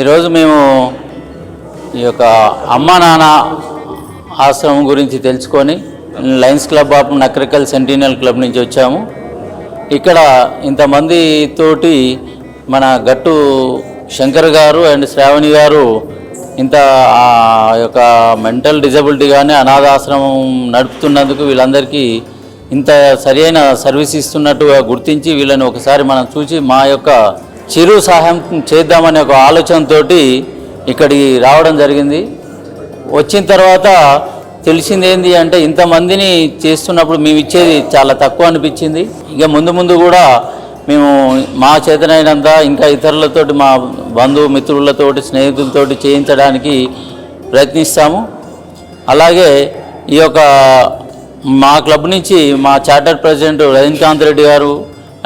ఈరోజు మేము ఈ యొక్క అమ్మా నాన్న ఆశ్రమం గురించి తెలుసుకొని Lions club of Nakrekal sentinel club నుంచి వచ్చాము. ఇక్కడ ఇంతమంది తోటి మన గట్టు శంకర్ గారు అండ్ శ్రావణి గారు ఇంత యొక్క మెంటల్ డిజబిలిటీ కానీ అనాథాశ్రమం నడుపుతున్నందుకు వీళ్ళందరికీ ఇంత సరైన సర్వీస్ ఇస్తున్నట్టుగా గుర్తించి వీళ్ళని ఒకసారి మనం చూసి మా యొక్క చిరు సహాయం చేద్దామనే ఒక ఆలోచనతో ఇక్కడికి రావడం జరిగింది. వచ్చిన తర్వాత తెలిసింది ఏంటి అంటే ఇంతమందిని చేస్తున్నప్పుడు మేము ఇచ్చేది చాలా తక్కువ అనిపించింది. ఇక ముందు ముందు కూడా మేము మా చేతనైనంత ఇంకా ఇతరులతోటి మా బంధుమిత్రులతోటి స్నేహితులతోటి చేయించడానికి ప్రయత్నిస్తాము. అలాగే ఈ యొక్క మా క్లబ్ నుంచి మా చార్టర్డ్ ప్రెసిడెంట్ రజనీకాంత్ రెడ్డి గారు,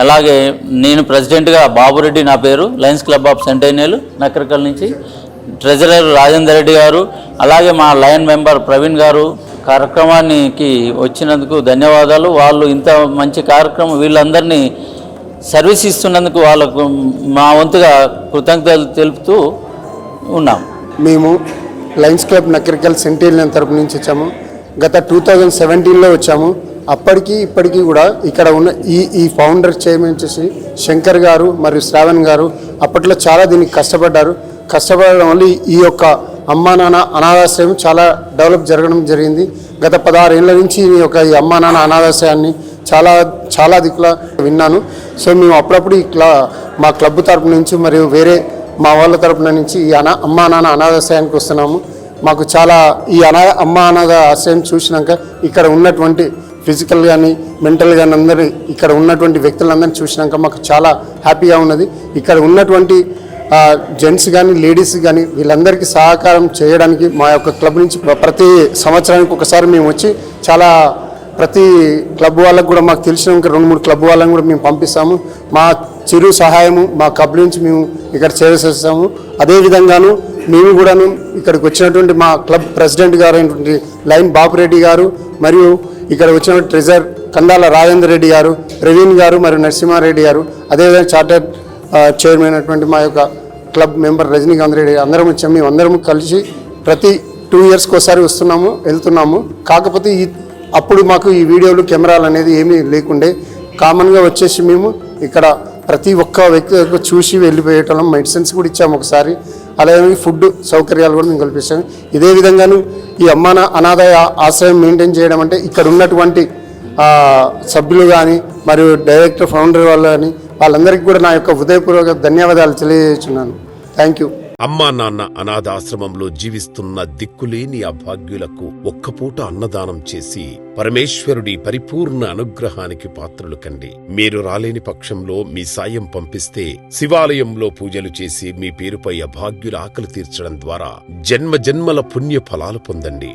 అలాగే నేను ప్రెసిడెంట్గా బాబురెడ్డి నా పేరు, లయన్స్ క్లబ్ ఆఫ్ సెంటైనల్ నకరికల్ నుంచి, ట్రెజరర్ రాజేందర్ రెడ్డి గారు, అలాగే మా లయన్ మెంబర్ ప్రవీణ్ గారు కార్యక్రమానికి వచ్చినందుకు ధన్యవాదాలు. వాళ్ళు ఇంత మంచి కార్యక్రమం వీళ్ళందరినీ సర్వీస్ ఇస్తున్నందుకు వాళ్ళకు మా వంతుగా కృతజ్ఞతలు తెలుపుతూ ఉన్నాం. మేము లయన్స్ క్లబ్ నకరికల్ సెంటైనల్ తరపు నుంచి వచ్చాము. గత 2017లో వచ్చాము. అప్పటికి ఇప్పటికీ కూడా ఇక్కడ ఉన్న ఈ ఫౌండర్ చైర్మన్ వచ్చేసి శంకర్ గారు మరియు శ్రావణ్ గారు అప్పట్లో చాలా దీనికి కష్టపడడం వల్ల ఈ యొక్క అమ్మా నాన్న అనాథాశ్రయం చాలా డెవలప్ జరగడం జరిగింది. గత 16 ఏళ్ళ నుంచి ఈ అమ్మా నాన్న అనాథాశ్రయాన్ని చాలా దిక్కులా విన్నాను. సో మేము అప్పుడప్పుడు మా క్లబ్ తరపు నుంచి మరియు వేరే మా వాళ్ళ తరపున నుంచి ఈ అమ్మా నాన్న అనాథాశ్రయానికి వస్తున్నాము. మాకు చాలా ఈ అమ్మా అనాథ ఆశ్రయం చూసినాక ఇక్కడ ఉన్నటువంటి ఫిజికల్ కానీ మెంటల్ కానీ అందరూ ఇక్కడ ఉన్నటువంటి వ్యక్తులందరినీ చూసినాక మాకు చాలా హ్యాపీగా ఉన్నది. ఇక్కడ ఉన్నటువంటి జెంట్స్ కానీ లేడీస్ కానీ వీళ్ళందరికీ సహకారం చేయడానికి మా యొక్క క్లబ్ నుంచి ప్రతి సంవత్సరానికి ఒకసారి మేము వచ్చి ప్రతి క్లబ్ వాళ్ళకు కూడా మాకు తెలిసిన 2-3 క్లబ్ వాళ్ళని కూడా మేము పంపిస్తాము. మా చిరు సహాయము మా క్లబ్ నుంచి మేము ఇక్కడ చేసేస్తాము. అదేవిధంగాను మేము కూడాను ఇక్కడికి వచ్చినటువంటి మా క్లబ్ ప్రెసిడెంట్ గారు అయినటువంటి లయన్ బాపురెడ్డి గారు మరియు ఇక్కడ వచ్చిన ట్రెజర్ కందాల రాజేందర్ రెడ్డి గారు, ప్రవీణ్ గారు మరియు నరసింహారెడ్డి గారు, అదేవిధంగా చార్టర్డ్ చైర్మన్ అయినటువంటి మా యొక్క క్లబ్ మెంబర్ రజనీకాంత్ రెడ్డి అందరం వచ్చాము. మేము అందరం కలిసి ప్రతి 2 ఇయర్స్కి ఒకసారి వెళ్తున్నాము. కాకపోతే అప్పుడు మాకు ఈ వీడియోలు కెమెరాలు అనేది ఏమీ లేకుండే. కామన్గా వచ్చేసి మేము ఇక్కడ ప్రతి ఒక్క వ్యక్తి చూసి వెళ్ళిపోయేటం, మెడిసిన్స్ కూడా ఇచ్చాము ఒకసారి. అలాగే ఫుడ్ సౌకర్యాలు కూడా మేము కల్పిస్తాము. ఇదే విధంగాను ఈ అనాథ ఆశ్రయం మెయింటైన్ చేయడం అంటే ఇక్కడ ఉన్నటువంటి సభ్యులు కానీ మరియు డైరెక్టర్ ఫౌండర్ వాళ్ళు కానీ వాళ్ళందరికీ కూడా నా యొక్క హృదయపూర్వక ధన్యవాదాలు తెలియజేస్తున్నాను. Thank you. అమ్మా నాన్న అనాథాశ్రమంలో జీవిస్తున్న దిక్కులేని అభాగ్యులకు ఒక్కపూట అన్నదానం చేసి పరమేశ్వరుడి పరిపూర్ణ అనుగ్రహానికి పాత్రులు కండి. మీరు రాలేని పక్షంలో మీ సాయం పంపిస్తే శివాలయంలో పూజలు చేసి మీ పేరుపై అభాగ్యుల ఆకలి తీర్చడం ద్వారా జన్మ జన్మల పుణ్య ఫలాలు పొందండి.